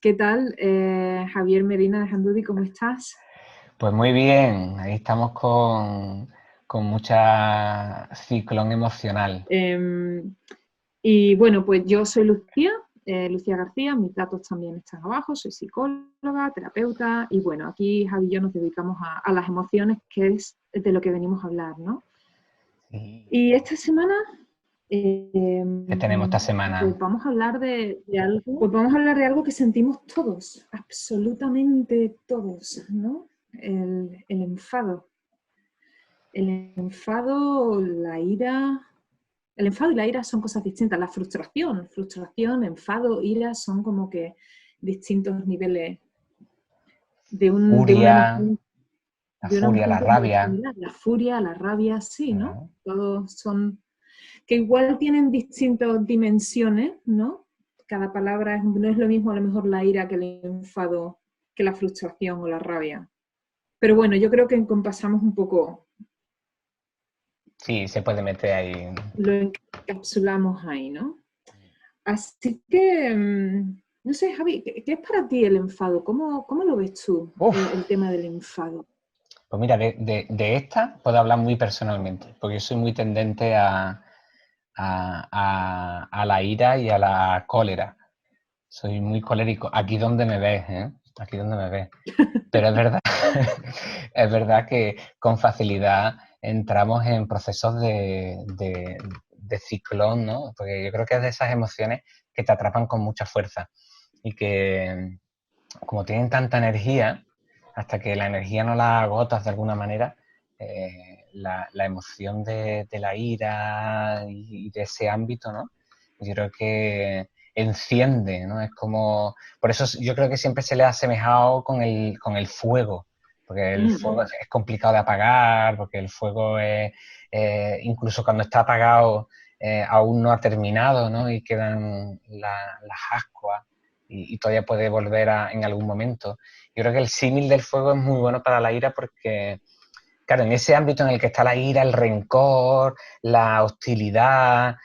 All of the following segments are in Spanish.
¿Qué tal, Javier Merina de Handudi? ¿Cómo estás? Pues muy bien, ahí estamos con mucha ciclón emocional. Em, y bueno, pues yo soy Lucía, Lucía García, mis datos también están abajo, soy psicóloga, terapeuta, y bueno, aquí Javi y yo nos dedicamos a las emociones, que es de lo que venimos a hablar, ¿no? Sí. Y esta semana, ¿Qué tenemos esta semana? pues vamos a hablar de algo, pues vamos a hablar de algo que sentimos todos, absolutamente todos, ¿no? El enfado. El enfado, la ira, el enfado y la ira son cosas distintas. La frustración, enfado, ira son como que distintos niveles de una Furia, emoción, la de una furia, emoción la pues muy rabia. similar. La furia, la rabia, sí, ¿no? ¿No? Todos son, que igual tienen distintas dimensiones, ¿no? Cada palabra no es lo mismo a lo mejor la ira que el enfado, que la frustración o la rabia. Pero bueno, yo creo que encompasamos un poco, Sí, se puede meter ahí. lo encapsulamos ahí, ¿no? Así que, no sé, Javi, ¿qué es para ti el enfado? ¿Cómo lo ves tú, el Uf, tema del enfado? pues mira, de esta puedo hablar muy personalmente, porque yo soy muy tendente a la ira y a la cólera. Soy muy colérico. Aquí donde me ves, ¿eh? Aquí donde me ves. Pero es verdad, es verdad que con facilidad entramos en procesos de ciclón, ¿no? Porque yo creo que es de esas emociones que te atrapan con mucha fuerza y que como tienen tanta energía, hasta que la energía no la agotas de alguna manera, la emoción de la ira y de ese ámbito, ¿no? Pues yo creo que enciende, ¿no? Es como... Por eso yo creo que siempre se le ha asemejado con el fuego, porque el Mm, fuego es complicado de apagar, porque el fuego es, incluso cuando está apagado, aún no ha terminado, ¿no? Y quedan las ascuas y todavía puede volver en algún momento. Yo creo que el símil del fuego es muy bueno para la ira porque, claro, en ese ámbito en el que está la ira, el rencor, la hostilidad,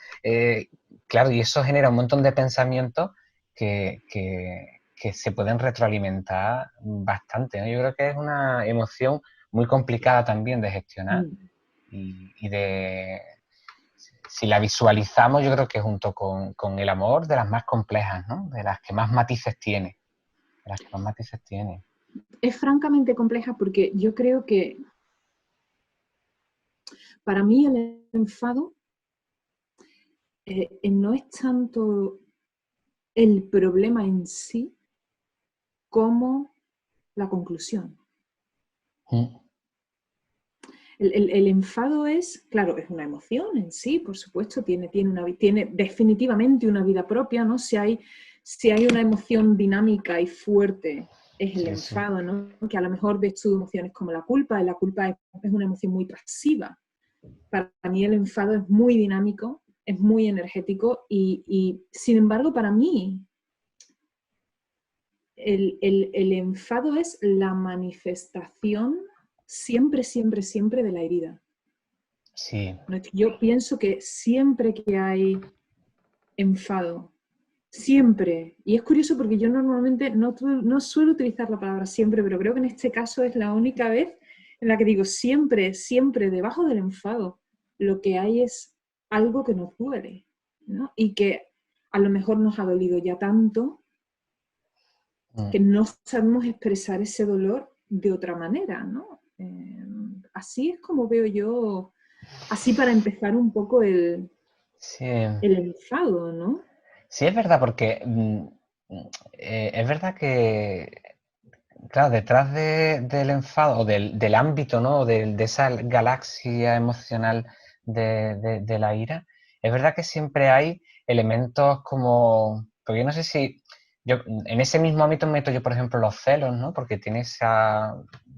claro, y eso genera un montón de pensamientos que se pueden retroalimentar bastante, ¿no? Yo creo que es una emoción muy complicada también de gestionar mm. y de... Si la visualizamos, yo creo que junto con el amor, de las más complejas, ¿no? De las que más matices tiene. De las que más matices tiene. Es francamente compleja porque yo creo que para mí el enfado no es tanto el problema en sí como la conclusión. Mm. El enfado es, claro, es una emoción en sí, por supuesto, tiene definitivamente una vida propia, ¿no? Si hay una emoción dinámica y fuerte, es el Sí, sí. enfado, ¿no? Que a lo mejor ves tú emociones como la culpa, y la culpa es una emoción muy pasiva. Para mí el enfado es muy dinámico, es muy energético y sin embargo, para mí el enfado es la manifestación siempre, siempre, siempre de la herida. Sí. Yo pienso que siempre que hay enfado, siempre, y es curioso porque yo normalmente no suelo utilizar la palabra siempre, pero creo que en este caso es la única vez en la que digo siempre, siempre, debajo del enfado, lo que hay es algo que nos duele, ¿no? Y que a lo mejor nos ha dolido ya tanto Mm. que no sabemos expresar ese dolor de otra manera, ¿no? Así es como veo yo, así para empezar un poco Sí. el enfado, ¿no? Sí, es verdad, porque es verdad que, claro, detrás del enfado, o del ámbito, ¿no? De esa galaxia emocional de la ira, es verdad que siempre hay elementos como, porque yo no sé si, yo en ese mismo ámbito meto yo, por ejemplo, los celos, ¿no? Porque tiene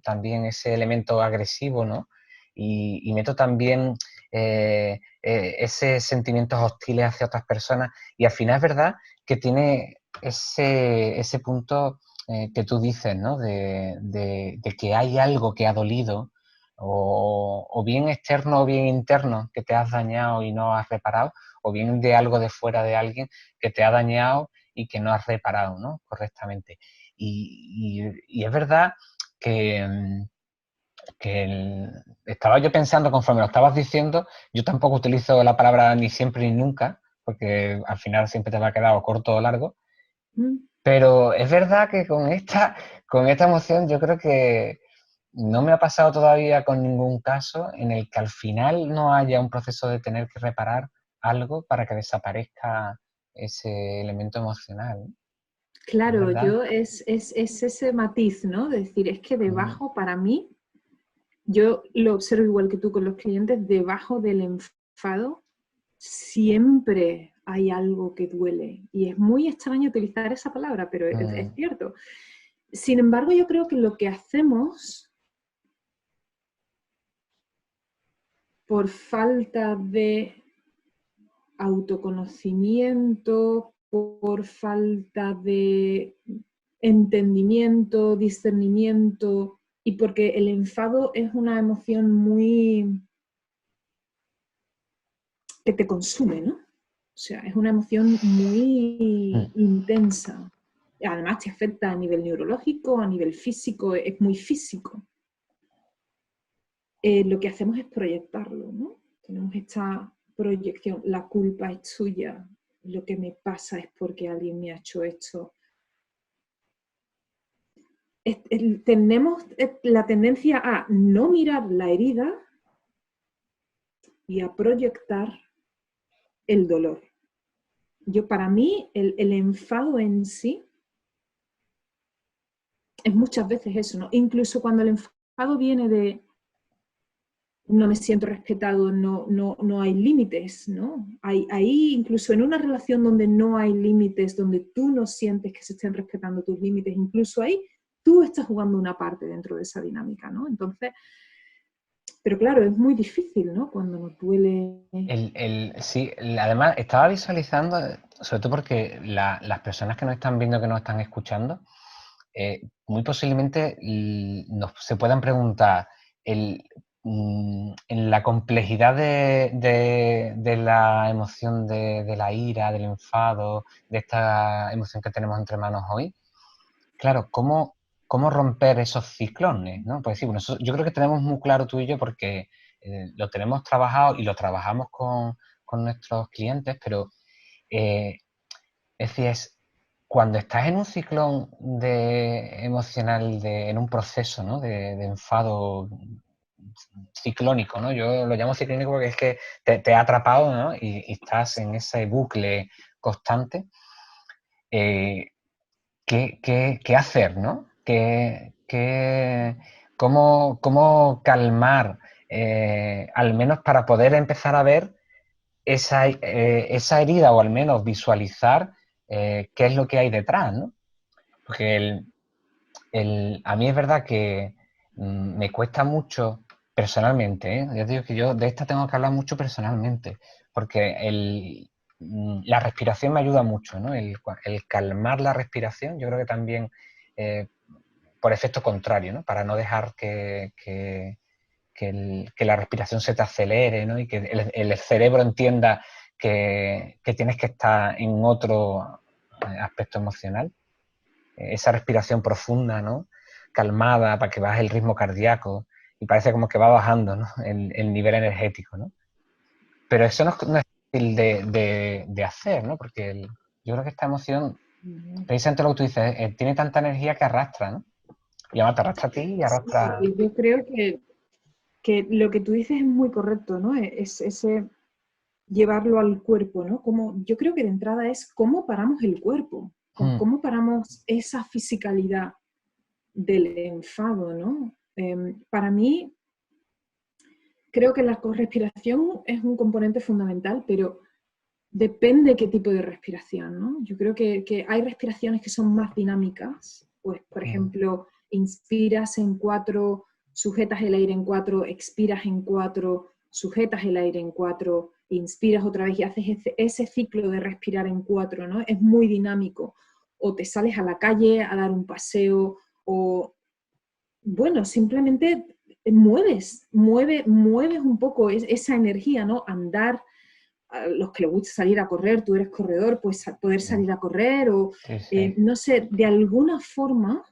también ese elemento agresivo, ¿no? Y meto también esos sentimientos hostiles hacia otras personas, y al final es verdad que tiene ese punto que tú dices, ¿no? De que hay algo que ha dolido, o bien externo o bien interno, que te has dañado y no has reparado, o bien de algo de fuera de alguien que te ha dañado y que no has reparado, ¿no? Correctamente. Y es verdad que, estaba yo pensando, conforme lo estabas diciendo, yo tampoco utilizo la palabra ni siempre ni nunca, porque al final siempre te va a quedar corto o largo, pero es verdad que con esta emoción yo creo que no me ha pasado todavía con ningún caso en el que al final no haya un proceso de tener que reparar algo para que desaparezca ese elemento emocional. Es Claro, verdad. es ese matiz, ¿no? De decir, es que debajo, para mí, yo lo observo igual que tú con los clientes, debajo del enfado siempre hay algo que duele. Y es muy extraño utilizar esa palabra, pero es cierto. Sin embargo, yo creo que lo que hacemos por falta de autoconocimiento, por falta de entendimiento, discernimiento, y porque el enfado es una emoción muy que te consume, ¿no? O sea, es una emoción muy intensa. Además te afecta a nivel neurológico, a nivel físico, es muy físico. Lo que hacemos es proyectarlo, ¿no? Tenemos esta proyección, la culpa es tuya, lo que me pasa es porque alguien me ha hecho esto. Tenemos la tendencia a no mirar la herida y a proyectar el dolor. Para mí, el enfado en sí es muchas veces eso, ¿no? Incluso cuando el enfado viene de no me siento respetado, no hay límites, ¿no? Ahí, incluso en una relación donde no hay límites, donde tú no sientes que se estén respetando tus límites, incluso ahí tú estás jugando una parte dentro de esa dinámica, ¿no? Entonces, pero claro, es muy difícil, ¿no? Cuando nos duele. Sí, además estaba visualizando, sobre todo porque las personas que nos están viendo, que nos están escuchando, muy posiblemente se puedan preguntar en la complejidad de la emoción de la ira, del enfado, de esta emoción que tenemos entre manos hoy. Claro, ¿cómo romper esos ciclones, ¿no? Pues sí, bueno, yo creo que tenemos muy claro tú y yo porque lo tenemos trabajado y lo trabajamos con nuestros clientes, pero es decir, cuando estás en un ciclón emocional, en un proceso, ¿no? de enfado ciclónico, ¿no? Yo lo llamo ciclónico porque es que te ha atrapado, ¿no? Y estás en ese bucle constante. ¿Qué hacer, ¿no? ¿Cómo calmar, al menos para poder empezar a ver esa herida o al menos visualizar qué es lo que hay detrás, ¿no? Porque a mí es verdad que me cuesta mucho personalmente, ¿eh? Ya te digo que yo de esta tengo que hablar mucho personalmente, porque la respiración me ayuda mucho, ¿no? El calmar la respiración, yo creo que también por efecto contrario, ¿no? Para no dejar que la respiración se te acelere, ¿no? Y que el cerebro entienda que tienes que estar en otro aspecto emocional. Esa respiración profunda, ¿no? Calmada, para que baje el ritmo cardíaco y parece como que va bajando, ¿no? el nivel energético, ¿no? Pero eso no es fácil de hacer, ¿no? Porque yo creo que esta emoción, precisamente lo que tú dices, tiene tanta energía que arrastra, ¿no? Y además te arrastra a ti y arrastra... Sí, yo creo que lo que tú dices es muy correcto, ¿no? Es ese llevarlo al cuerpo, ¿no? Yo creo que de entrada es cómo paramos el cuerpo, cómo paramos esa fisicalidad del enfado, ¿no? Para mí, creo que la respiración es un componente fundamental, pero depende qué tipo de respiración, ¿no? Yo creo que hay respiraciones que son más dinámicas, pues, por ejemplo, inspiras en 4, sujetas el aire en 4, expiras en 4, sujetas el aire en 4, inspiras otra vez y haces ese ciclo de respirar en 4, ¿no? Es muy dinámico. O te sales a la calle a dar un paseo, o, bueno, simplemente mueves un poco esa energía, ¿no? Andar, a los que les gusta salir a correr, tú eres corredor, pues poder salir a correr o, Sí, sí. no sé, de alguna forma,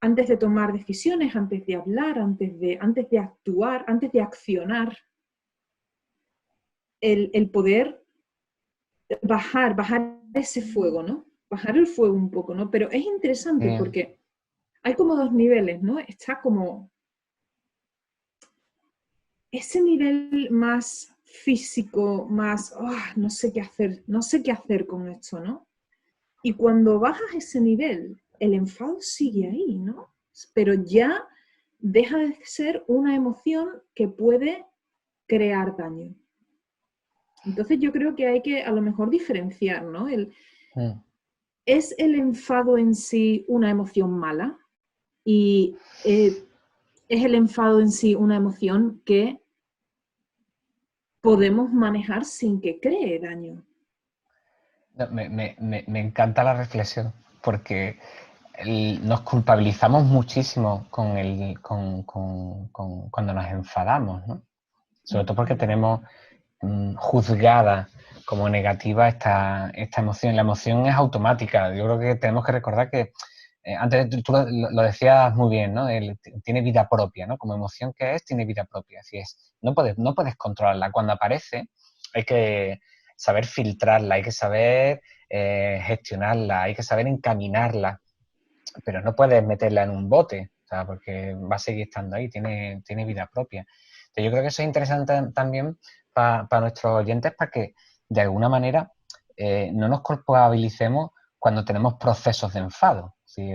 antes de tomar decisiones, antes de hablar, antes de actuar, antes de accionar, el poder bajar ese fuego, ¿no? Bajar el fuego un poco, ¿no? Pero es interesante Sí. porque hay como dos niveles, ¿no? Está como ese nivel más físico, más, no sé qué hacer con esto, ¿no? Y cuando bajas ese nivel, el enfado sigue ahí, ¿no? Pero ya deja de ser una emoción que puede crear daño. Entonces yo creo que hay que a lo mejor diferenciar, ¿no? ¿Es el enfado en sí una emoción mala? Y ¿es el enfado en sí una emoción que podemos manejar sin que cree daño? No, me encanta la reflexión porque nos culpabilizamos muchísimo cuando nos enfadamos, ¿no? Sobre todo porque tenemos juzgada como negativa esta emoción. La emoción es automática. Yo creo que tenemos que recordar que antes tú lo decías muy bien, ¿no? Tiene vida propia, ¿no? Como emoción que es, tiene vida propia. Así es. No puedes controlarla. Cuando aparece, hay que saber filtrarla, hay que saber gestionarla, hay que saber encaminarla, pero no puedes meterla en un bote, o sea, porque va a seguir estando ahí, tiene vida propia. Entonces, yo creo que eso es interesante también para nuestros oyentes, para que de alguna manera no nos culpabilicemos cuando tenemos procesos de enfado. ¿Sí?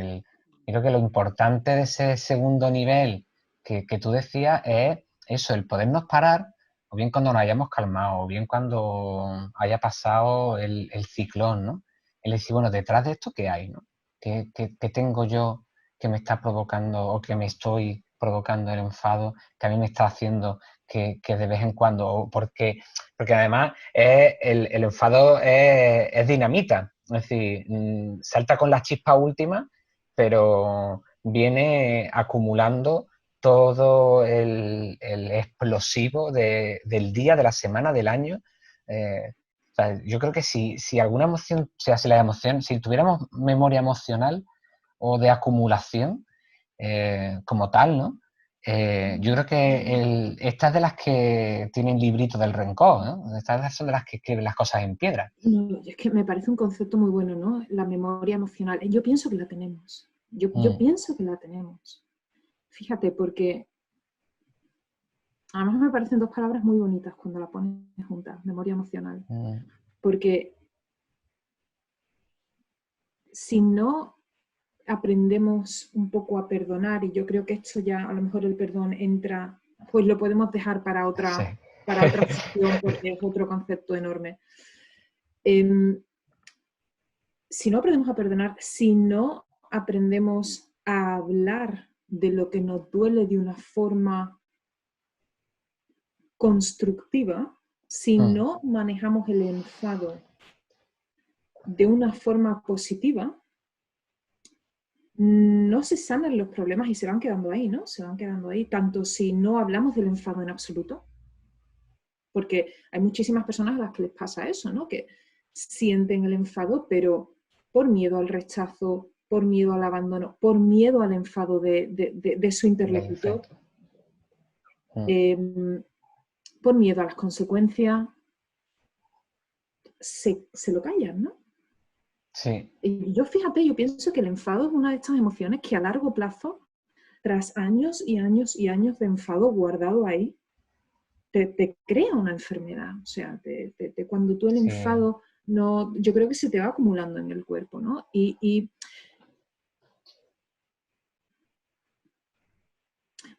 Creo que lo importante de ese segundo nivel que tú decías es eso, el podernos parar, o bien cuando nos hayamos calmado, o bien cuando haya pasado el ciclón, ¿no? El decir, bueno, detrás de esto, ¿qué hay, no? ¿Qué tengo yo que me está provocando o que me estoy provocando el enfado, que a mí me está haciendo que de vez en cuando, porque además el enfado es dinamita, es decir, salta con las chispas últimas, pero viene acumulando todo el explosivo del día, de la semana, del año. O sea, yo creo que si alguna emoción, o sea, si tuviéramos memoria emocional o de acumulación como tal, ¿no? Yo creo que estas de las que tienen librito del rencor, ¿no? Estas son de las que escriben las cosas en piedra. No, es que me parece un concepto muy bueno, ¿no? La memoria emocional. Yo pienso que la tenemos. Yo pienso que la tenemos. Fíjate, porque además me parecen dos palabras muy bonitas cuando la pones juntas, memoria emocional. Porque si no aprendemos un poco a perdonar, y yo creo que esto ya a lo mejor el perdón entra, pues lo podemos dejar Sí. para otra sesión porque es otro concepto enorme. Si no aprendemos a perdonar, si no aprendemos a hablar de lo que nos duele de una forma constructiva, si no manejamos el enfado de una forma positiva, no se sanan los problemas y se van quedando ahí, ¿no? Se van quedando ahí, tanto si no hablamos del enfado en absoluto, porque hay muchísimas personas a las que les pasa eso, ¿no? Que sienten el enfado, pero por miedo al rechazo, por miedo al abandono, por miedo al enfado de su interlocutor, por miedo a las consecuencias, se lo callan, ¿no? Sí. Y yo, fíjate, yo pienso que el enfado es una de estas emociones que a largo plazo, tras años y años y años de enfado guardado ahí, te crea una enfermedad. O sea, cuando tú el enfado, no, yo creo que se te va acumulando en el cuerpo, ¿no? Y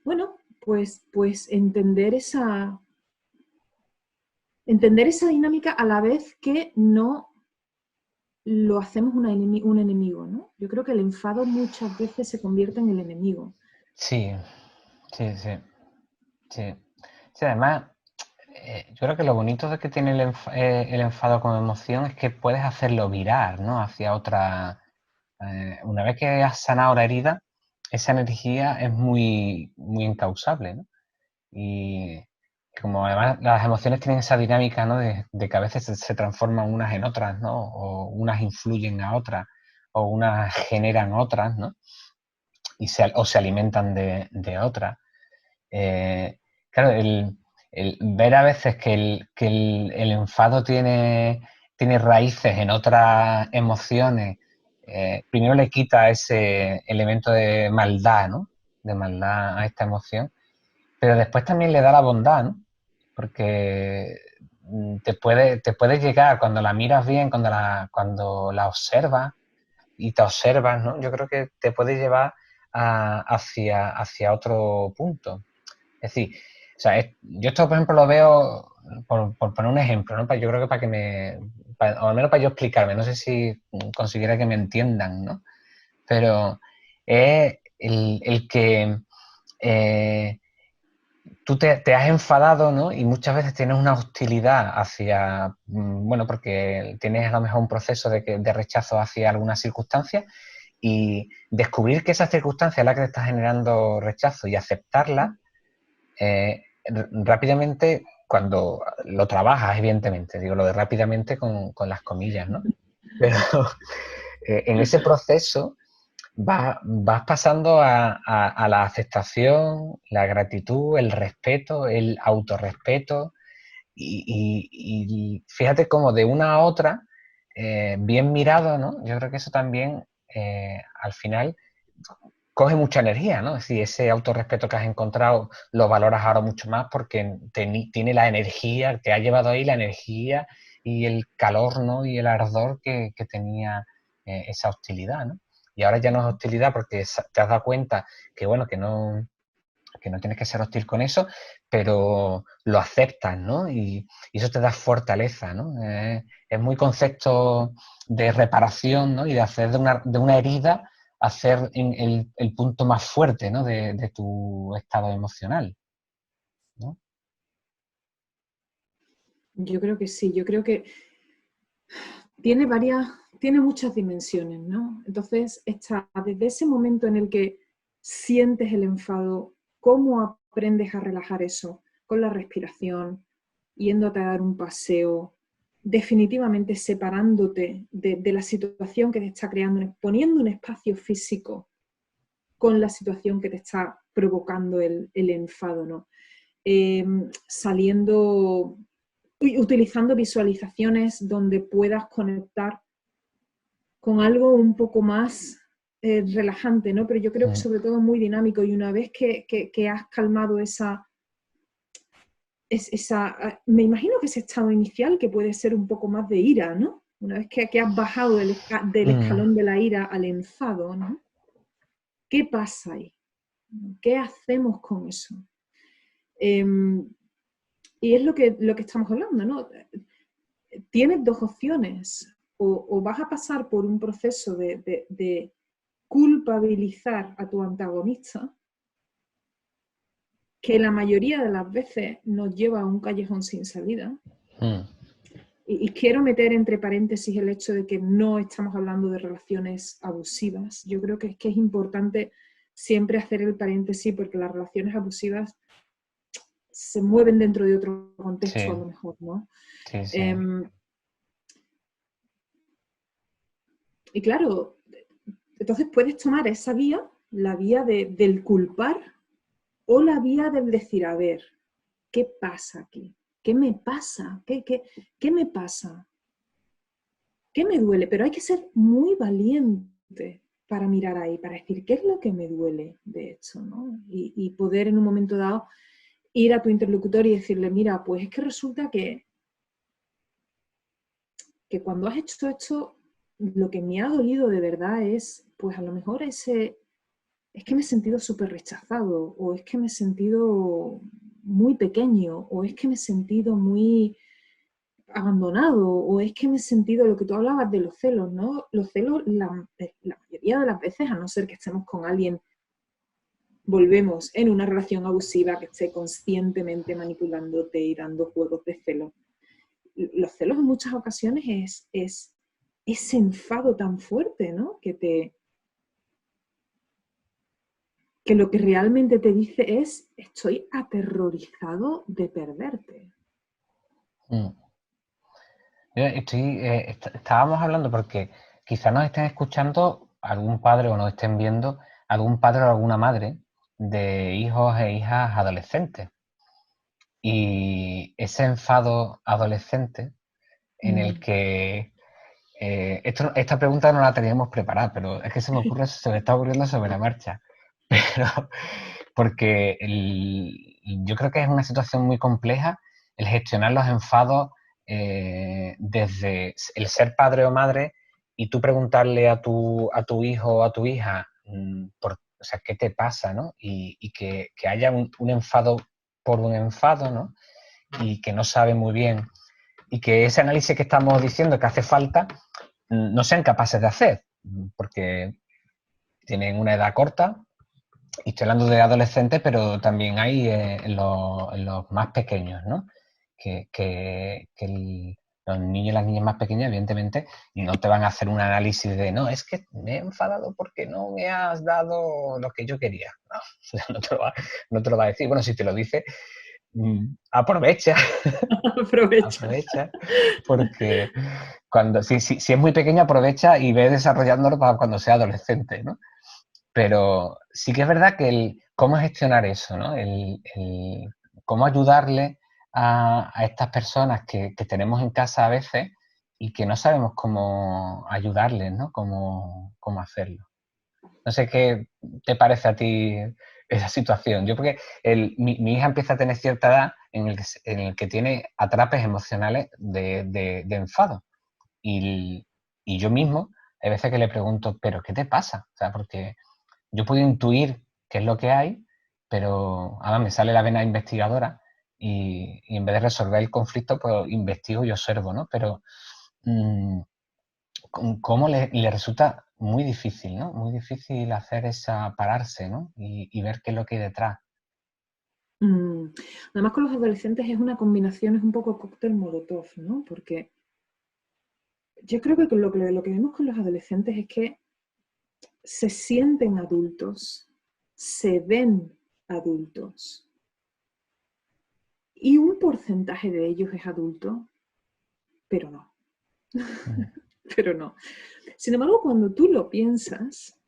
bueno, pues entender esa dinámica a la vez que no lo hacemos un enemigo, ¿no? Yo creo que el enfado muchas veces se convierte en el enemigo. Sí, sí, sí, sí. Sí, además, yo creo que lo bonito de que tiene el enfado como emoción es que puedes hacerlo virar, ¿no? Hacia otra... una vez que has sanado la herida, esa energía es muy, muy incausable, ¿no? Y como además las emociones tienen esa dinámica, ¿no? De que a veces se transforman unas en otras, ¿no? O unas influyen a otras, o unas generan otras, ¿no? O se alimentan de otras. Claro, el ver a veces que el enfado tiene raíces en otras emociones, primero le quita ese elemento de maldad, ¿no? De maldad a esta emoción, pero después también le da la bondad, ¿no? Porque te puede llegar cuando la miras bien, cuando la observas y te observas, ¿no? Yo creo que te puede llevar hacia otro punto. Es decir, o sea, yo esto, por ejemplo, lo veo, por poner un ejemplo, ¿no? Yo creo que o al menos para yo explicarme, no sé si consiguiera que me entiendan, ¿no? Pero es el que eh, tú te has enfadado, ¿no? Y muchas veces tienes una hostilidad hacia, bueno, porque tienes a lo mejor un proceso de rechazo hacia alguna circunstancia y descubrir que esa circunstancia es la que te está generando rechazo y aceptarla, rápidamente, cuando lo trabajas, evidentemente, digo lo de rápidamente con las comillas, ¿no? Pero en ese proceso vas pasando a la aceptación, la gratitud, el respeto, el autorrespeto y fíjate cómo de una a otra, bien mirado, ¿no? Yo creo que eso también al final coge mucha energía, ¿no? Es decir, ese autorrespeto que has encontrado lo valoras ahora mucho más porque tiene la energía, te ha llevado ahí la energía y el calor, ¿no? Y el ardor que tenía esa hostilidad, ¿no? Y ahora ya no es hostilidad porque te has dado cuenta que, bueno, que no tienes que ser hostil con eso, pero lo aceptas, ¿no? Y eso te da fortaleza, ¿no? Es muy concepto de reparación, ¿no? Y de hacer de una herida, hacer el punto más fuerte, ¿no? De tu estado emocional, ¿no? Yo creo que sí, yo creo que tiene muchas dimensiones, ¿no? Entonces, está desde ese momento en el que sientes el enfado, cómo aprendes a relajar eso con la respiración, yéndote a dar un paseo, definitivamente separándote de la situación que te está creando, poniendo un espacio físico con la situación que te está provocando el enfado, ¿no? Saliendo, utilizando visualizaciones donde puedas conectar con algo un poco más relajante, ¿no? Pero yo creo que sobre todo muy dinámico y una vez que has calmado me imagino que ese estado inicial que puede ser un poco más de ira, ¿no? Una vez que has bajado del escalón de la ira al enfado, ¿no? ¿Qué pasa ahí? ¿Qué hacemos con eso? Y es lo que estamos hablando, ¿no? Tienes dos opciones. O vas a pasar por un proceso de culpabilizar a tu antagonista, que la mayoría de las veces nos lleva a un callejón sin salida. Y quiero meter entre paréntesis el hecho de que no estamos hablando de relaciones abusivas. Yo creo que es importante siempre hacer el paréntesis porque las relaciones abusivas se mueven dentro de otro contexto, Sí, a lo mejor, ¿no? sí, sí. Y claro, entonces puedes tomar esa vía, la vía del culpar o la vía del decir, a ver, ¿qué pasa aquí? ¿Qué me pasa? ¿Qué me pasa? ¿Qué me duele? Pero hay que ser muy valiente para mirar ahí, para decir, ¿qué es lo que me duele de esto? ¿No? Y poder en un momento dado ir a tu interlocutor y decirle, mira, pues es que resulta que cuando has hecho esto, lo que me ha dolido de verdad es, pues a lo mejor es que me he sentido súper rechazado, o es que me he sentido muy pequeño, o es que me he sentido muy abandonado, o es que me he sentido lo que tú hablabas de los celos, ¿no? Los celos, la mayoría de las veces, a no ser que estemos con alguien, volvemos en una relación abusiva que esté conscientemente manipulándote y dando juegos de celos. Los celos en muchas ocasiones es ese enfado tan fuerte, ¿no? Que que lo que realmente te dice es: estoy aterrorizado de perderte. Estábamos hablando porque quizá nos estén escuchando algún padre o nos estén viendo algún padre o alguna madre de hijos e hijas adolescentes. Y ese enfado adolescente en el que... esta pregunta no la teníamos preparada, pero es que se me está ocurriendo sobre la marcha. Pero porque yo creo que es una situación muy compleja el gestionar los enfados desde el ser padre o madre y tú preguntarle a tu hijo o a tu hija o sea, qué te pasa, ¿no? Y que haya un enfado por un enfado, ¿no? Y que no sabe muy bien y que ese análisis que estamos diciendo que hace falta no sean capaces de hacer, porque tienen una edad corta, y estoy hablando de adolescentes, pero también hay en los más pequeños, ¿no? Los niños y las niñas más pequeñas, evidentemente, no te van a hacer un análisis de, no, es que me he enfadado porque no me has dado lo que yo quería. No, no te lo va a decir. Bueno, si te lo dice, aprovecha. Aprovecha, porque si es muy pequeño, aprovecha y ve desarrollándolo para cuando sea adolescente, ¿no? Pero sí que es verdad que cómo gestionar eso, ¿no? Cómo ayudarle a estas personas que tenemos en casa a veces y que no sabemos cómo ayudarles, ¿no? Cómo hacerlo. No sé qué te parece a ti esa situación. Yo porque mi hija empieza a tener cierta edad en el que tiene atrapes emocionales de enfado. Y yo mismo, hay veces que le pregunto, ¿pero qué te pasa? O sea, porque yo puedo intuir qué es lo que hay, pero ahora me sale la vena investigadora y en vez de resolver el conflicto, pues investigo y observo, ¿no? Pero cómo le resulta muy difícil, ¿no? Muy difícil hacer pararse, ¿no? Y ver qué es lo que hay detrás. Además, con los adolescentes es una combinación, es un poco cóctel molotov, ¿no? Porque yo creo que lo que vemos con los adolescentes es que se sienten adultos, se ven adultos, y un porcentaje de ellos es adulto, pero no. Pero no. Sin embargo, cuando tú lo piensas,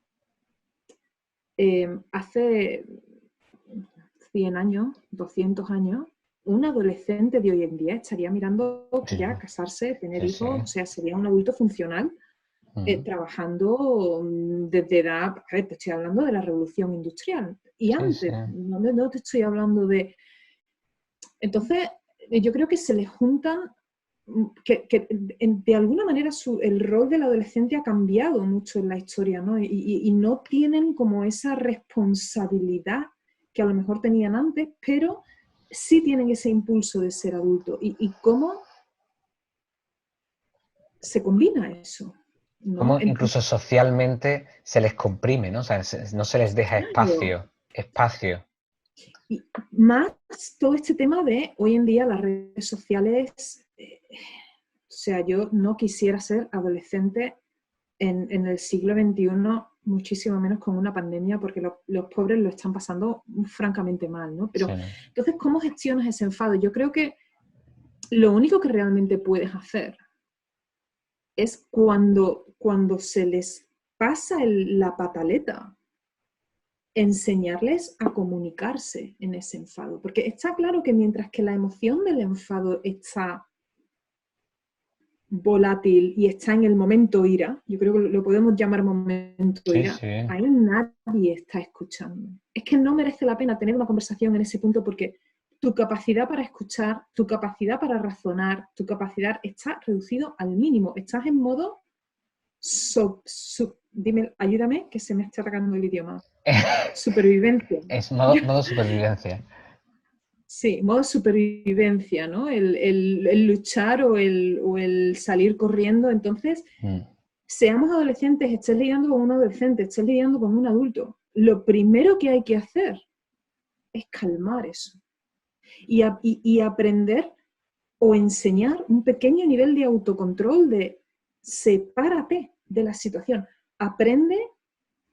hace 100 años, 200 años, un adolescente de hoy en día estaría mirando ya casarse, tener hijos, o sea, sería un adulto funcional, trabajando desde edad, a ver, te estoy hablando de la revolución industrial, y antes, no te estoy hablando de... Entonces, yo creo que se les juntan, que de alguna manera el rol del adolescente ha cambiado mucho en la historia, ¿no? Y no tienen como esa responsabilidad que a lo mejor tenían antes, pero sí tienen ese impulso de ser adulto. ¿Y cómo se combina eso? ¿No? Cómo incluso socialmente se les comprime, ¿no? O sea, no se les deja espacio. Y más todo este tema de hoy en día las redes sociales, o sea, yo no quisiera ser adolescente en el siglo XXI, muchísimo menos con una pandemia, porque los pobres lo están pasando francamente mal, ¿no? Pero entonces, ¿cómo gestionas ese enfado? Yo creo que lo único que realmente puedes hacer es cuando se les pasa la pataleta, enseñarles a comunicarse en ese enfado. Porque está claro que mientras que la emoción del enfado está volátil y está en el momento ira, yo creo que lo podemos llamar momento ira, ahí nadie está escuchando. Es que no merece la pena tener una conversación en ese punto porque tu capacidad para escuchar, tu capacidad para razonar, tu capacidad está reducido al mínimo. Estás en modo dime, ayúdame, que se me está atacando el idioma. Supervivencia. Es modo supervivencia. Sí, modo supervivencia, ¿no? El luchar o el salir corriendo. Entonces, seamos adolescentes, estés lidiando con un adolescente, estés lidiando con un adulto, lo primero que hay que hacer es calmar eso. Y aprender o enseñar un pequeño nivel de autocontrol de sepárate de la situación.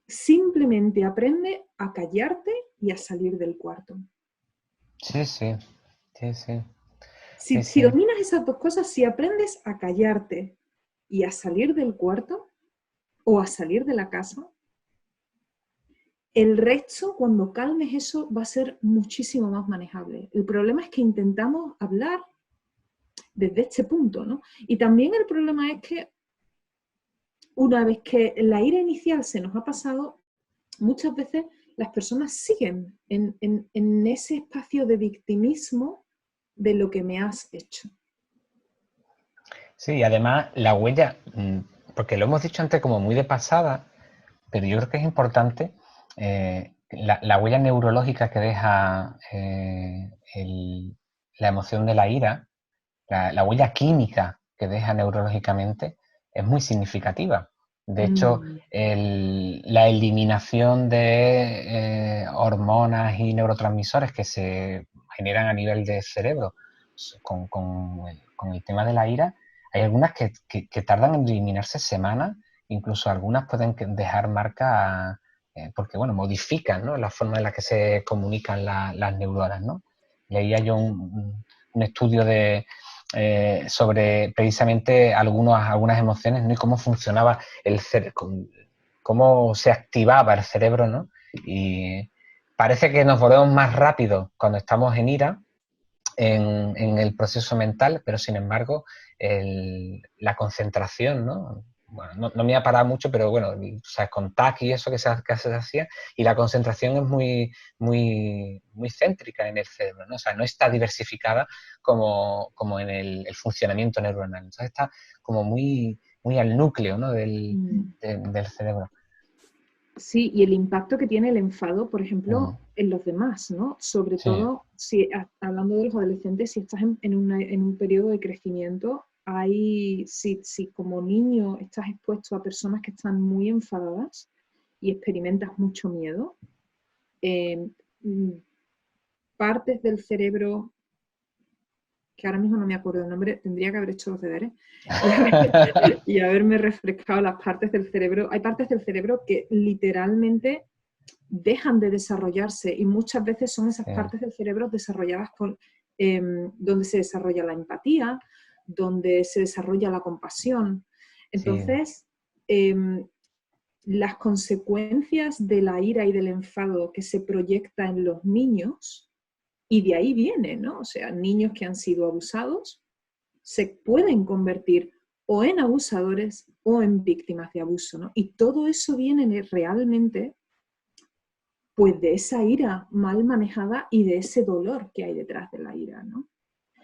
Simplemente aprende a callarte y a salir del cuarto. Sí, sí, sí, sí, sí, Si sí. dominas esas dos cosas, si aprendes a callarte y a salir del cuarto o a salir de la casa, el resto, cuando calmes eso, va a ser muchísimo más manejable. El problema es que intentamos hablar desde este punto, ¿no? Y también el problema es que una vez que la ira inicial se nos ha pasado, muchas veces las personas siguen en ese espacio de victimismo de lo que me has hecho. Sí, y además la huella, porque lo hemos dicho antes como muy de pasada, pero yo creo que es importante la huella neurológica que deja la emoción de la ira, la huella química que deja neurológicamente es muy significativa. De hecho, la eliminación de hormonas y neurotransmisores que se generan a nivel de cerebro con el tema de la ira, hay algunas que tardan en eliminarse semanas, incluso algunas pueden dejar marca porque, bueno, modifican, ¿no?, la forma en la que se comunican las neuronas, ¿no? Leía yo un estudio sobre precisamente algunas emociones, ¿no?, y cómo funcionaba el cerebro, cómo se activaba el cerebro, ¿no? Y parece que nos volvemos más rápido cuando estamos en ira en el proceso mental, pero sin embargo la concentración, ¿no? Bueno, no me ha parado mucho, pero bueno, o sea, con TAC y eso que se hacía, y la concentración es muy céntrica en el cerebro, ¿no? O sea, no está diversificada como en el funcionamiento neuronal. Entonces está como muy al núcleo, ¿no?, del cerebro. Sí, y el impacto que tiene el enfado, por ejemplo, en los demás, ¿no? Sobre Sí, todo, si hablando de los adolescentes, si estás en un periodo de crecimiento, si como niño estás expuesto a personas que están muy enfadadas y experimentas mucho miedo, eh, partes del cerebro, que ahora mismo no me acuerdo el nombre, tendría que haber hecho los deberes y haberme refrescado las partes del cerebro. Hay partes del cerebro que literalmente dejan de desarrollarse y muchas veces son esas partes del cerebro desarrolladas donde se desarrolla la empatía, donde se desarrolla la compasión. sí. Entonces, las consecuencias de la ira y del enfado que se proyecta en los niños, y de ahí viene, ¿no? O sea, niños que han sido abusados se pueden convertir o en abusadores o en víctimas de abuso, ¿no? Y todo eso viene realmente pues de esa ira mal manejada y de ese dolor que hay detrás de la ira, ¿no?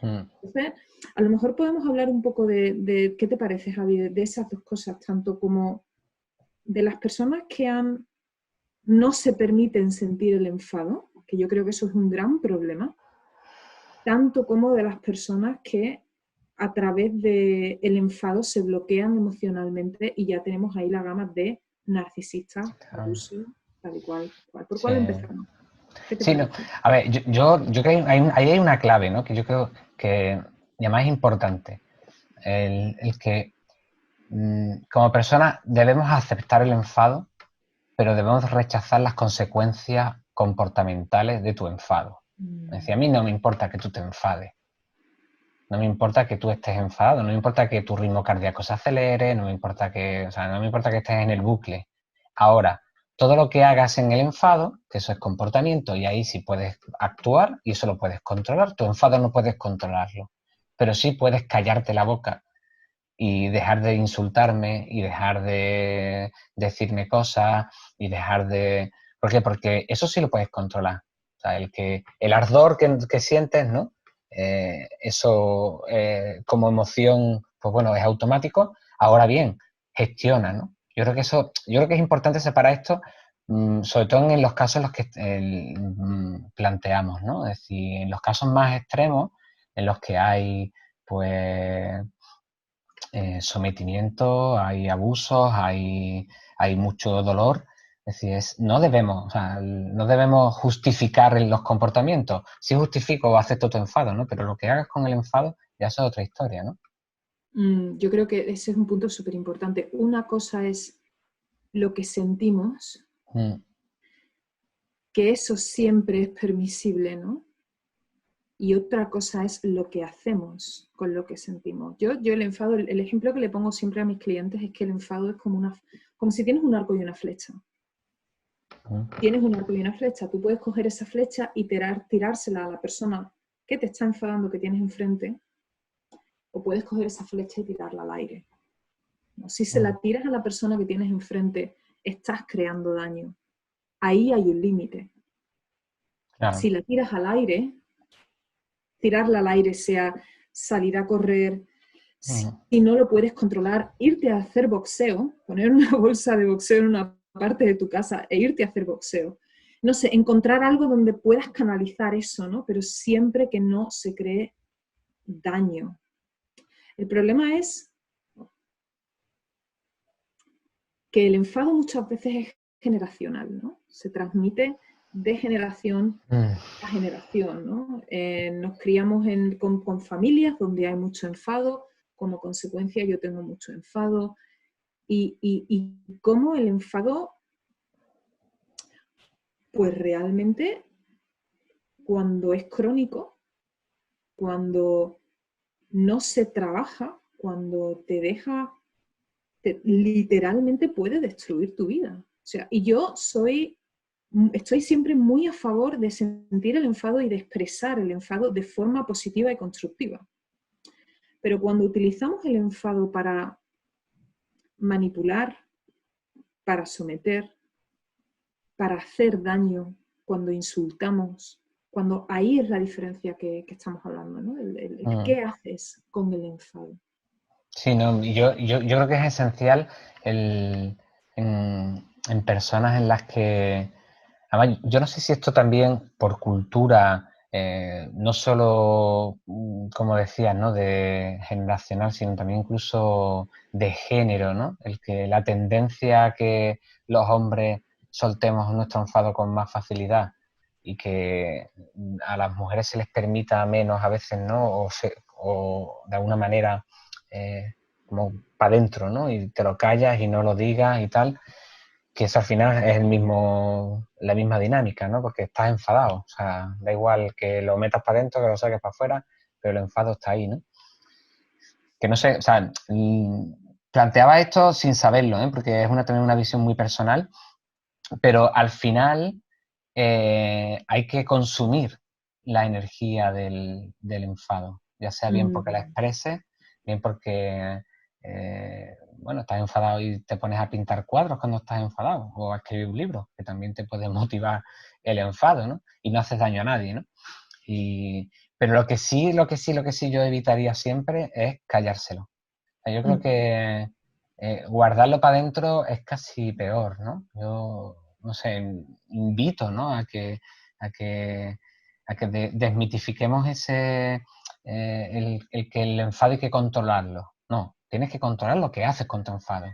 Entonces, a lo mejor podemos hablar un poco de ¿qué te parece, Javi? De esas dos cosas, tanto como de las personas que no se permiten sentir el enfado, que yo creo que eso es un gran problema, tanto como de las personas que a través del enfado se bloquean emocionalmente y ya tenemos ahí la gama de narcisista, abuso, tal y cual. ¿Por Sí. cuál empezamos? ¿Qué te Sí, no. parece? A ver, yo creo que ahí hay una clave, ¿no?, que yo creo que y además es importante. El que como personas debemos aceptar el enfado, pero debemos rechazar las consecuencias comportamentales de tu enfado. Es decir, a mí no me importa que tú te enfades. No me importa que tú estés enfadado, no me importa que tu ritmo cardíaco se acelere, no me importa no me importa que estés en el bucle. Ahora, todo lo que hagas en el enfado, que eso es comportamiento, y ahí sí puedes actuar y eso lo puedes controlar. Tu enfado no puedes controlarlo, pero sí puedes callarte la boca y dejar de insultarme y dejar de decirme cosas y dejar de... ¿Por qué? Porque eso sí lo puedes controlar. O sea, el ardor que sientes, ¿no? Eso como emoción, pues bueno, es automático. Ahora bien, gestiona, ¿no? Yo creo que es importante separar esto, sobre todo en los casos en los que planteamos, ¿no? Es decir, en los casos más extremos, en los que hay, pues, sometimiento, hay abusos, hay mucho dolor. Es decir, no debemos justificar los comportamientos. Sí justifico o acepto tu enfado, ¿no? Pero lo que hagas con el enfado ya es otra historia, ¿no? Yo creo que ese es un punto súper importante. Una cosa es lo que sentimos Mm. que eso siempre es permisible, ¿no? Y otra cosa es lo que hacemos con lo que sentimos. Yo el enfado, el ejemplo que le pongo siempre a mis clientes es que el enfado es como si tienes un arco y una flecha. Tienes un arco y una flecha, tú puedes coger esa flecha y tirársela a la persona que te está enfadando, que tienes enfrente, o puedes coger esa flecha y tirarla al aire, ¿no? Si se la tiras a la persona que tienes enfrente, estás creando daño. Ahí hay un límite. Claro. Si la tiras al aire, tirarla al aire sea salir a correr, si no lo puedes controlar, irte a hacer boxeo, poner una bolsa de boxeo en una parte de tu casa e irte a hacer boxeo. No sé, encontrar algo donde puedas canalizar eso, ¿no? Pero siempre que no se cree daño. El problema es que el enfado muchas veces es generacional, ¿no? Se transmite de generación a generación, ¿no? Nos criamos con familias donde hay mucho enfado, como consecuencia yo tengo mucho enfado, y cómo el enfado, pues realmente cuando es crónico, cuando no se trabaja, cuando te deja, literalmente puede destruir tu vida. O sea, y yo estoy siempre muy a favor de sentir el enfado y de expresar el enfado de forma positiva y constructiva. Pero cuando utilizamos el enfado para manipular, para someter, para hacer daño, cuando insultamos, cuando ahí es la diferencia que estamos hablando, ¿no? ¿Qué haces con el enfado? Sí, no, yo creo que es esencial en personas en las que... Además, yo no sé si esto también por cultura, no solo, como decías, ¿no?, de generacional, sino también incluso de género, ¿no? La tendencia a que los hombres soltemos nuestro enfado con más facilidad y que a las mujeres se les permita menos a veces, ¿no? O de alguna manera como para adentro, ¿no? Y te lo callas y no lo digas y tal, que eso al final es la misma dinámica, ¿no? Porque estás enfadado, o sea, da igual que lo metas para adentro, que lo saques para afuera, pero el enfado está ahí, ¿no? Que no sé, o sea, planteaba esto sin saberlo, ¿eh? Porque es también una visión muy personal, pero al final hay que consumir la energía del enfado, ya sea bien porque la expreses, bien porque, bueno, estás enfadado y te pones a pintar cuadros cuando estás enfadado, o a escribir un libro, que también te puede motivar el enfado, ¿no? Y no haces daño a nadie, ¿no? Pero lo que sí yo evitaría siempre es callárselo. O sea, yo creo que guardarlo para adentro es casi peor, ¿no? Yo, no sé, invito, ¿no?, a que desmitifiquemos el que el enfado hay que controlarlo. No, tienes que controlar lo que haces con tu enfado.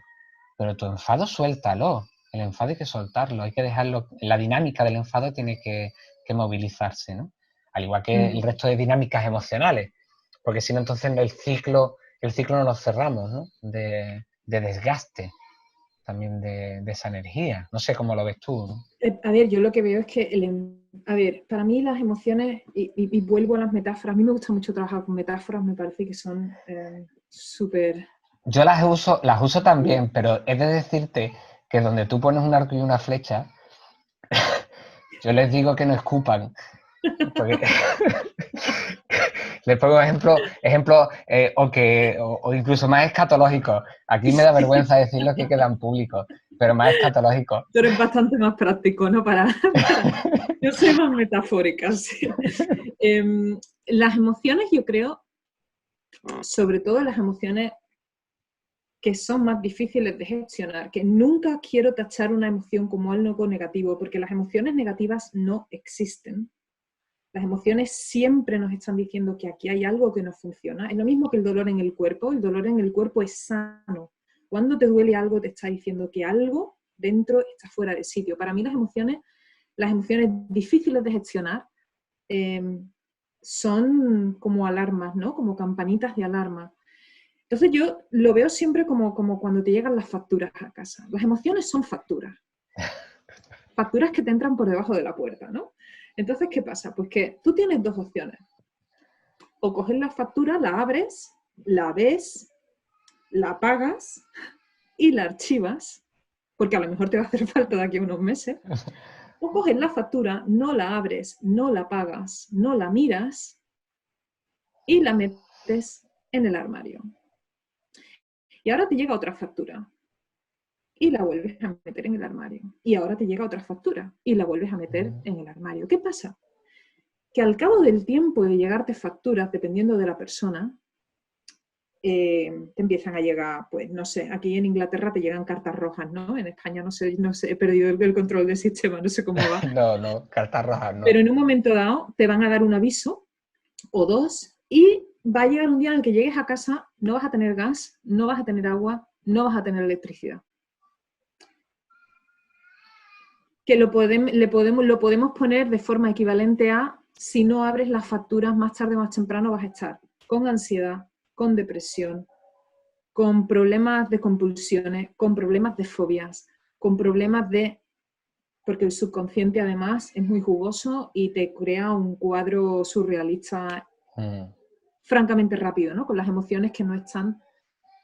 Pero tu enfado suéltalo. El enfado hay que soltarlo, hay que dejarlo. La dinámica del enfado tiene que movilizarse, ¿no? Al igual que el resto de dinámicas emocionales. Porque si no, entonces el ciclo no lo cerramos, ¿no? De desgaste también de esa energía. No sé cómo lo ves tú, ¿no? A ver, yo lo que veo es que, para mí las emociones, y vuelvo a las metáforas, a mí me gusta mucho trabajar con metáforas, me parece que son súper... Yo las uso también, pero he de decirte que donde tú pones un arco y una flecha, yo les digo que no escupan. Porque les pongo ejemplo o incluso más escatológicos. Aquí me da vergüenza decirlo que quedan públicos, pero más escatológicos. Tú eres bastante más práctico, ¿no? Yo soy más metafórica, sí. Las emociones, yo creo, sobre todo las emociones que son más difíciles de gestionar, que nunca quiero tachar una emoción como algo negativo, porque las emociones negativas no existen. Las emociones siempre nos están diciendo que aquí hay algo que no funciona. Es lo mismo que el dolor en el cuerpo. El dolor en el cuerpo es sano. Cuando te duele algo, te está diciendo que algo dentro está fuera de sitio. Para mí las emociones difíciles de gestionar son como alarmas, ¿no? Como campanitas de alarma. Entonces yo lo veo siempre como cuando te llegan las facturas a casa. Las emociones son facturas. facturas que te entran por debajo de la puerta, ¿no? Entonces, ¿qué pasa? Pues que tú tienes dos opciones. O coges la factura, la abres, la ves, la pagas y la archivas, porque a lo mejor te va a hacer falta de aquí a unos meses. O coges la factura, no la abres, no la pagas, no la miras y la metes en el armario. Y ahora te llega otra factura y la vuelves a meter en el armario. Y ahora te llega otra factura y la vuelves a meter en el armario. ¿Qué pasa? Que al cabo del tiempo de llegarte facturas, dependiendo de la persona, te empiezan a llegar, pues no sé, aquí en Inglaterra te llegan cartas rojas, ¿no? En España no sé, he perdido el control del sistema, no sé cómo va. No, cartas rojas no. Pero en un momento dado te van a dar un aviso o dos y va a llegar un día en el que llegues a casa, no vas a tener gas, no vas a tener agua, no vas a tener electricidad. Que lo podemos poner de forma equivalente a si no abres las facturas más tarde o más temprano vas a estar con ansiedad, con depresión, con problemas de compulsiones, con problemas de fobias, con problemas de... Porque el subconsciente además es muy jugoso y te crea un cuadro surrealista francamente rápido, ¿no? Con las emociones que no están,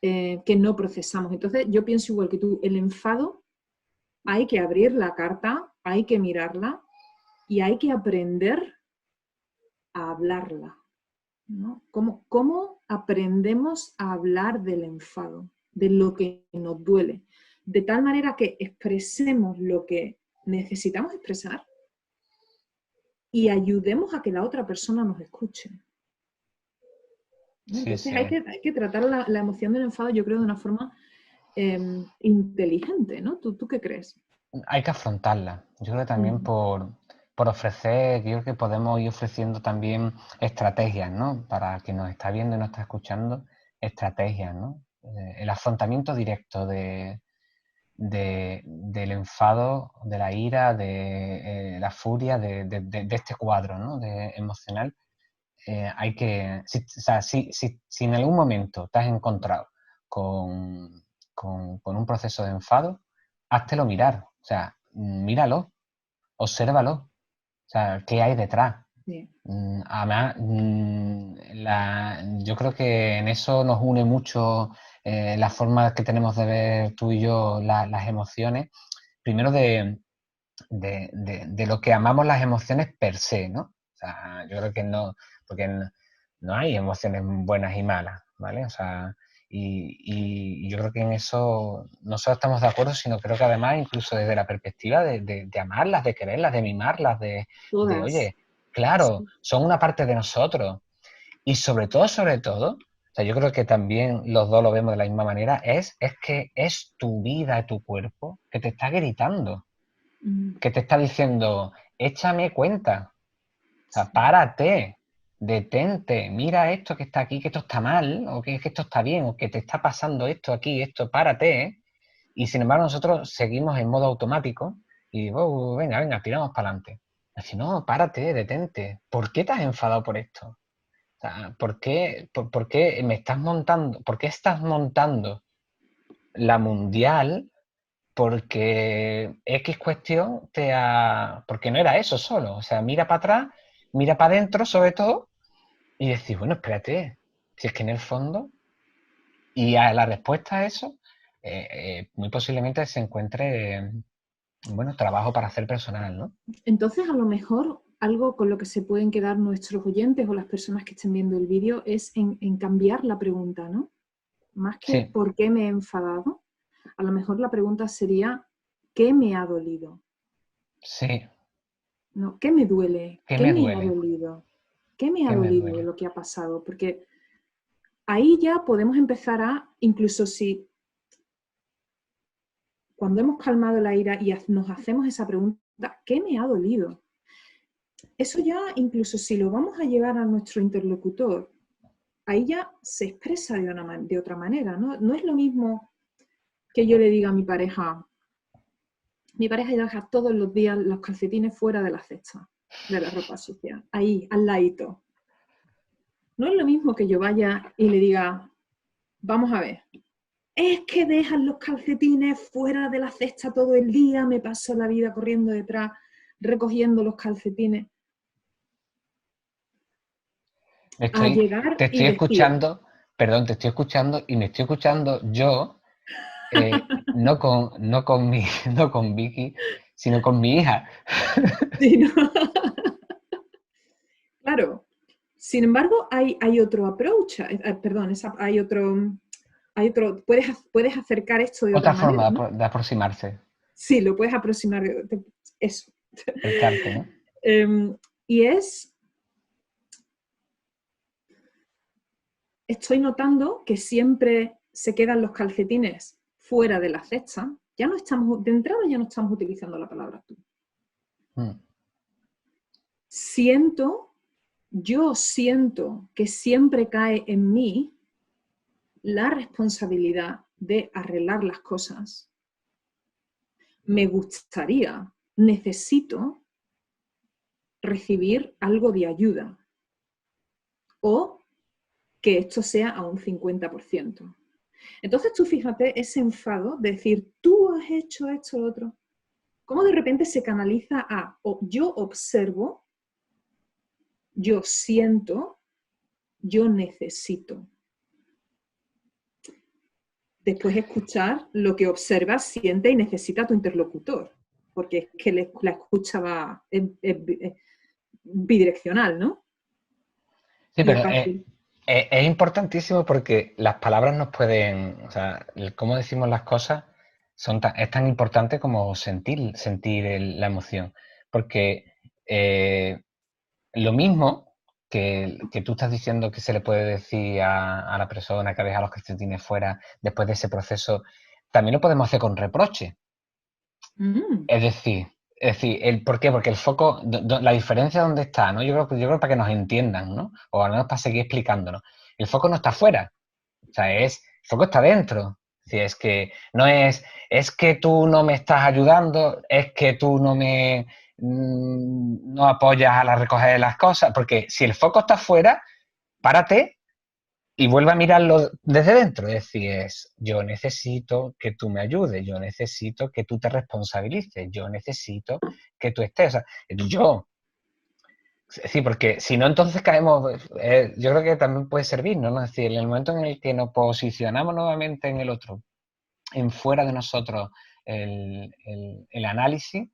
que no procesamos. Entonces yo pienso igual que tú, el enfado hay que abrir la carta, hay que mirarla y hay que aprender a hablarla, ¿no? ¿Cómo aprendemos a hablar del enfado, de lo que nos duele? De tal manera que expresemos lo que necesitamos expresar y ayudemos a que la otra persona nos escuche. ¿No? Entonces sí. hay que tratar la emoción del enfado, yo creo, de una forma inteligente, ¿no? ¿Tú qué crees? Hay que afrontarla. Yo creo que también por ofrecer, yo creo que podemos ir ofreciendo también estrategias, ¿no? Para quien nos está viendo y nos está escuchando, estrategias, ¿no? El afrontamiento directo del enfado, de la ira, de la furia, de este cuadro, ¿no? Emocional. Hay que, si en algún momento te has encontrado con un proceso de enfado, háztelo mirar, o sea, míralo, obsérvalo, o sea, ¿qué hay detrás? Sí. Además, yo creo que en eso nos une mucho la forma que tenemos de ver tú y yo las emociones, primero de lo que amamos las emociones per se, ¿no? O sea, yo creo que no, porque no hay emociones buenas y malas, ¿vale? O sea, y yo creo que en eso no solo estamos de acuerdo, sino creo que además incluso desde la perspectiva de amarlas, de quererlas, de mimarlas, de oye, claro, Sí. son una parte de nosotros. Y sobre todo, o sea, yo creo que también los dos lo vemos de la misma manera, es que es tu vida, tu cuerpo, que te está gritando, que te está diciendo, échame cuenta, o sea, párate, detente, mira esto que está aquí, que esto está mal, o que esto está bien, o que te está pasando esto aquí, esto, párate. Y sin embargo nosotros seguimos en modo automático y venga, tiramos para adelante. Así, no, párate, detente. ¿Por qué te has enfadado por esto? O sea, ¿por qué me estás montando? ¿Por qué estás montando la mundial? Porque X cuestión porque no era eso solo. O sea, mira para atrás, mira para adentro sobre todo y decir, bueno, espérate, si es que en el fondo, y a la respuesta a eso, muy posiblemente se encuentre, bueno, trabajo para hacer personal, ¿no? Entonces, a lo mejor algo con lo que se pueden quedar nuestros oyentes o las personas que estén viendo el vídeo es en cambiar la pregunta, ¿no? Más que Sí. ¿por qué me he enfadado? A lo mejor la pregunta sería ¿qué me ha dolido? Sí. ¿No? ¿Qué me duele? ¿Qué ¿Qué me me ha duele? dolido? ¿Qué me ha ¿Qué me dolido de duele? lo que ha pasado? Porque ahí ya podemos empezar incluso si cuando hemos calmado la ira y nos hacemos esa pregunta, ¿qué me ha dolido? Eso ya, incluso si lo vamos a llevar a nuestro interlocutor, ahí ya se expresa de otra manera, ¿no? No es lo mismo que yo le diga a mi pareja ya deja todos los días los calcetines fuera de la cesta de la ropa sucia, ahí, al ladito. No es lo mismo que yo vaya y le diga, vamos a ver, es que dejan los calcetines fuera de la cesta todo el día, me paso la vida corriendo detrás, recogiendo los calcetines. A llegar Te y estoy decir, escuchando, perdón, te estoy escuchando y me estoy escuchando yo, no con no con Vicky, sino con mi hija. sí, ¿no? Claro. Sin embargo, hay otro approach, perdón, hay otro, puedes acercar esto de otra Otra manera, forma ¿no? de aproximarse, Sí, lo puedes aproximar, eso. acercarte, ¿no? Y estoy notando que siempre se quedan los calcetines fuera de la cesta. Ya no estamos, de entrada ya no estamos utilizando la palabra tú. Mm. Yo siento que siempre cae en mí la responsabilidad de arreglar las cosas. Me gustaría, necesito recibir algo de ayuda o que esto sea a un 50%. Entonces tú fíjate ese enfado de decir, tú has hecho esto, lo otro. ¿Cómo de repente se canaliza a yo observo, yo siento, yo necesito? Después escuchar lo que observas, siente y necesita tu interlocutor, porque es que la escucha va es bidireccional, ¿no? Sí, No es pero fácil. es importantísimo porque las palabras nos pueden, o sea, cómo decimos las cosas es tan importante como sentir la emoción. Porque lo mismo que tú estás diciendo que se le puede decir a la persona que deja los calcetines fuera después de ese proceso, también lo podemos hacer con reproche. Mm. ¿Por qué? Porque el foco, la diferencia dónde está, ¿no? Yo creo para que nos entiendan, ¿no? O al menos para seguir explicándonos. El foco no está fuera, o sea, el foco está dentro. Si es que no es que tú no me estás ayudando, es que tú no apoyas a la recoger de las cosas, porque si el foco está fuera, párate y vuelve a mirarlo desde dentro. Es decir, yo necesito que tú me ayudes, yo necesito que tú te responsabilices, yo necesito que tú estés. O sea, yo. Sí, porque si no, entonces caemos. Yo creo que también puede servir, ¿no? Es decir, en el momento en el que nos posicionamos nuevamente en el otro, en fuera de nosotros el análisis,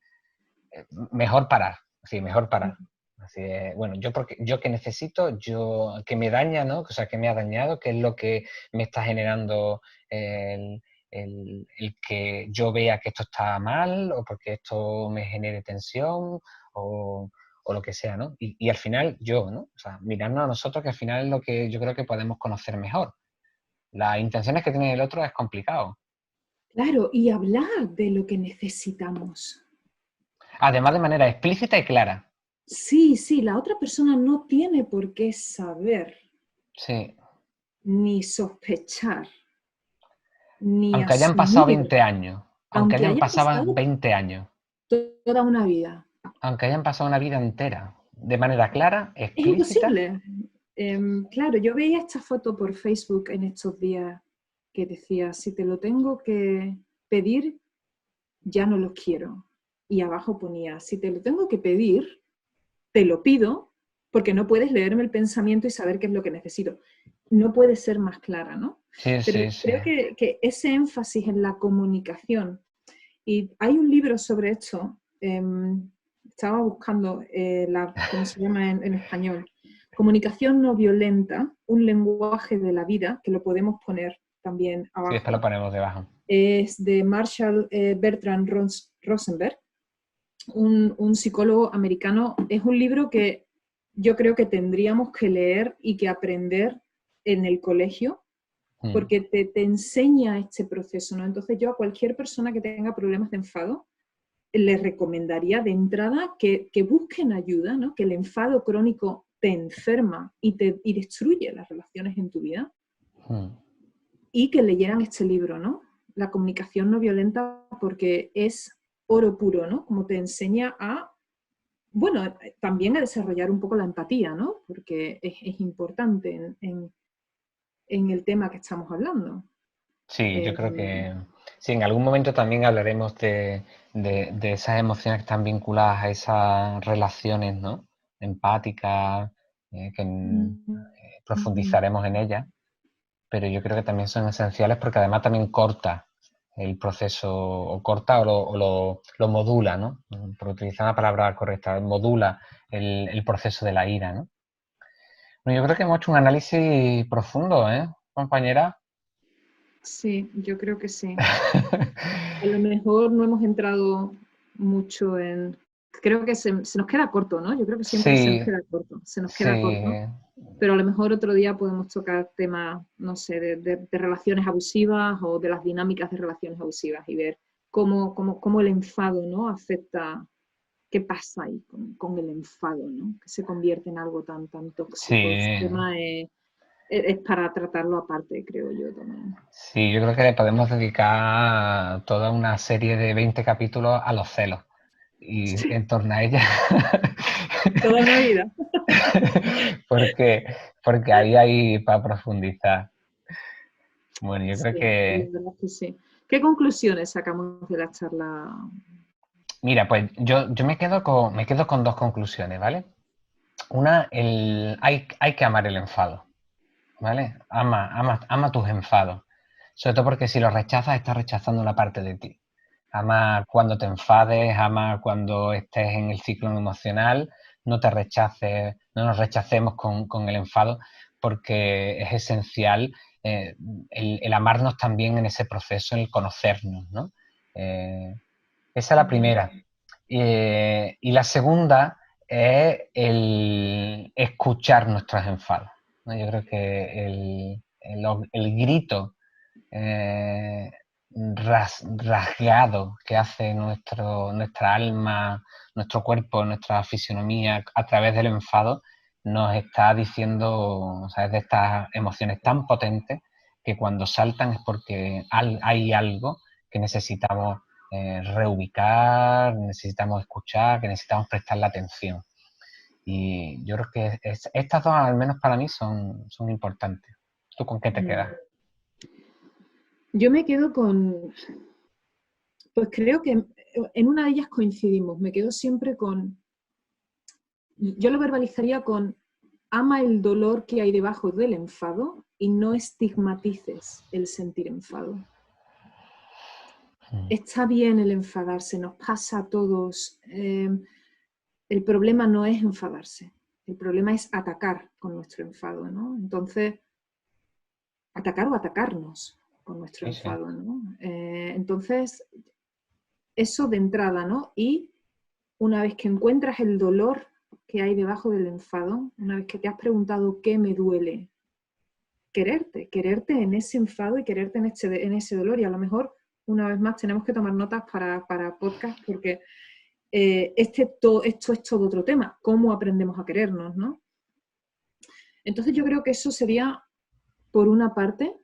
mejor parar. Sí, mejor parar. Así es, bueno, yo que necesito, yo que me daña, ¿no? O sea, que me ha dañado, qué es lo que me está generando el que yo vea que esto está mal, o porque esto me genere tensión, o lo que sea, ¿no? Y al final yo, ¿no? O sea, mirarnos a nosotros, que al final es lo que yo creo que podemos conocer mejor. Las intenciones que tiene el otro es complicado. Claro, y hablar de lo que necesitamos. Además, de manera explícita y clara. Sí, sí, la otra persona no tiene por qué saber, Sí. ni sospechar, ni Aunque hayan pasado asumir, 20 años, aunque aunque hayan haya pasado pasado 20 años, toda una vida. aunque hayan pasado una vida entera, de manera clara, Es explícita. imposible. Claro, yo veía esta foto por Facebook en estos días que decía, si te lo tengo que pedir, ya no lo quiero. Y abajo ponía, si te lo tengo que pedir, te lo pido, porque no puedes leerme el pensamiento y saber qué es lo que necesito. No puede ser más clara, ¿no? Sí, Pero sí, sí. creo que ese énfasis en la comunicación, y hay un libro sobre esto, estaba buscando ¿cómo se llama en español? Comunicación no violenta, un lenguaje de la vida, que lo podemos poner también Sí, después lo abajo. ponemos debajo. Es de Marshall Bertrand Rosenberg, un psicólogo americano. Es un libro que yo creo que tendríamos que leer y que aprender en el colegio, porque te enseña este proceso, ¿no? Entonces yo a cualquier persona que tenga problemas de enfado, les recomendaría de entrada que busquen ayuda, ¿no? Que el enfado crónico te enferma y destruye las relaciones en tu vida, y que leyeran este libro, ¿no? La comunicación no violenta, porque es oro puro, ¿no? Como te enseña a, bueno, también a desarrollar un poco la empatía, ¿no? Porque es importante en el tema que estamos hablando. Sí, yo creo Eh, que sí, en algún momento también hablaremos de esas emociones que están vinculadas a esas relaciones, ¿no? Empáticas, que profundizaremos en ellas, pero yo creo que también son esenciales porque además también corta el proceso, o corta lo modula, ¿no? Por utilizar una palabra correcta, modula el proceso de la ira, ¿no? Bueno, yo creo que hemos hecho un análisis profundo, ¿eh, compañera? sí, yo creo que sí. A lo mejor no hemos entrado mucho en... Creo que se nos queda corto, ¿no? Yo creo que siempre se nos Sí, queda corto, se nos queda corto, sí, pero a lo mejor otro día podemos tocar temas, no sé, de relaciones abusivas o de las dinámicas de relaciones abusivas y ver cómo el enfado, ¿no? Afecta, qué pasa ahí con el enfado, ¿no? Que se convierte en algo tan tóxico. Ese sí, tema es para tratarlo aparte, creo yo también. sí, yo creo que le podemos dedicar toda una serie de 20 capítulos a los celos y Sí, en torno a ella. toda una vida. porque, porque ahí hay para profundizar. Bueno, yo creo Sí, la que, verdad es que sí. ¿Qué conclusiones sacamos de la charla? mira, pues yo me quedo con dos conclusiones, ¿vale? Una, hay que amar el enfado, ¿vale? Ama tus enfados. Sobre todo porque si los rechazas, estás rechazando una parte de ti. Ama cuando te enfades, ama cuando estés en el ciclo emocional, no te rechaces, no nos rechacemos con el enfado, porque es esencial el amarnos también en ese proceso, el conocernos, ¿no? Esa es la primera. Y la segunda es el escuchar nuestros enfados, ¿no? Yo creo que el grito eh, rasgado que hace nuestra alma, nuestro cuerpo, nuestra fisionomía a través del enfado, nos está diciendo, ¿sabes?, de estas emociones tan potentes que cuando saltan es porque hay algo que necesitamos reubicar, necesitamos escuchar, que necesitamos prestarle atención. Y yo creo que estas dos, al menos para mí, son importantes. ¿Tú con qué te quedas? Yo me quedo con, pues creo que en una de ellas coincidimos, me quedo siempre con, yo lo verbalizaría con, ama el dolor que hay debajo del enfado y no estigmatices el sentir enfado. Está bien el enfadarse, nos pasa a todos. El problema no es enfadarse, el problema es atacar con nuestro enfado, ¿no? Entonces, atacar o atacarnos con nuestro Sí, sí. enfado, ¿no? Entonces, eso de entrada, ¿no? Y una vez que encuentras el dolor que hay debajo del enfado, una vez que te has preguntado qué me duele, quererte en ese enfado y quererte en ese dolor. Y a lo mejor, una vez más, tenemos que tomar notas para podcast porque esto es todo otro tema, cómo aprendemos a querernos, ¿no? Entonces yo creo que eso sería, por una parte.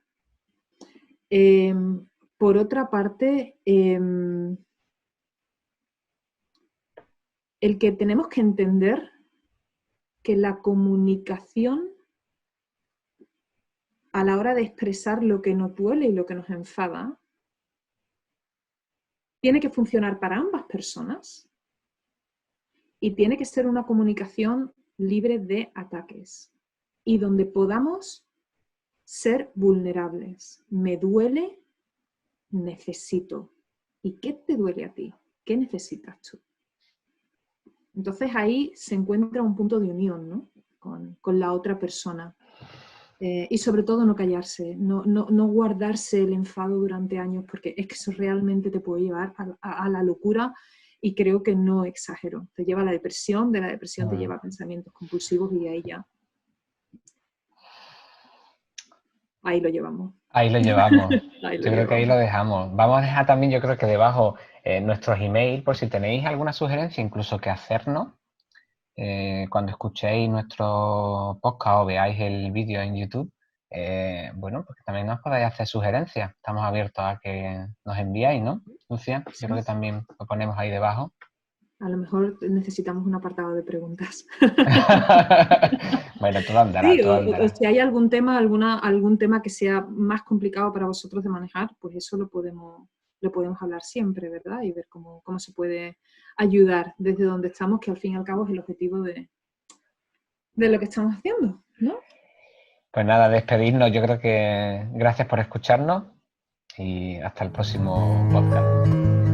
Por otra parte, el que tenemos que entender que la comunicación a la hora de expresar lo que nos duele y lo que nos enfada tiene que funcionar para ambas personas y tiene que ser una comunicación libre de ataques y donde podamos ser vulnerables. Me duele, necesito. ¿Y qué te duele a ti? ¿Qué necesitas tú? Entonces ahí se encuentra un punto de unión, ¿no? con la otra persona. Y sobre todo no callarse, no guardarse el enfado durante años, porque es que eso realmente te puede llevar a la locura y creo que no exagero. Te lleva a la depresión, de la depresión te lleva a pensamientos compulsivos y ahí ya, ahí lo llevamos. Ahí lo llevamos. Ahí lo Yo creo que ahí lo llevamos. dejamos. Vamos a dejar también, yo creo que debajo nuestros emails, por si tenéis alguna sugerencia, incluso que hacernos, cuando escuchéis nuestro podcast o veáis el vídeo en YouTube. Bueno, porque también nos podáis hacer sugerencias. Estamos abiertos a que nos enviáis, ¿no, Lucia? Yo creo Sí. que también lo ponemos ahí debajo. A lo mejor necesitamos un apartado de preguntas. Bueno, todo andará, Sí, todo o andará. si hay algún tema, algún tema que sea más complicado para vosotros de manejar, pues eso lo podemos hablar siempre, ¿verdad? Y ver cómo se puede ayudar desde donde estamos, que al fin y al cabo es el objetivo de lo que estamos haciendo, ¿no? Pues nada, despedirnos. Yo creo que gracias por escucharnos y hasta el próximo podcast.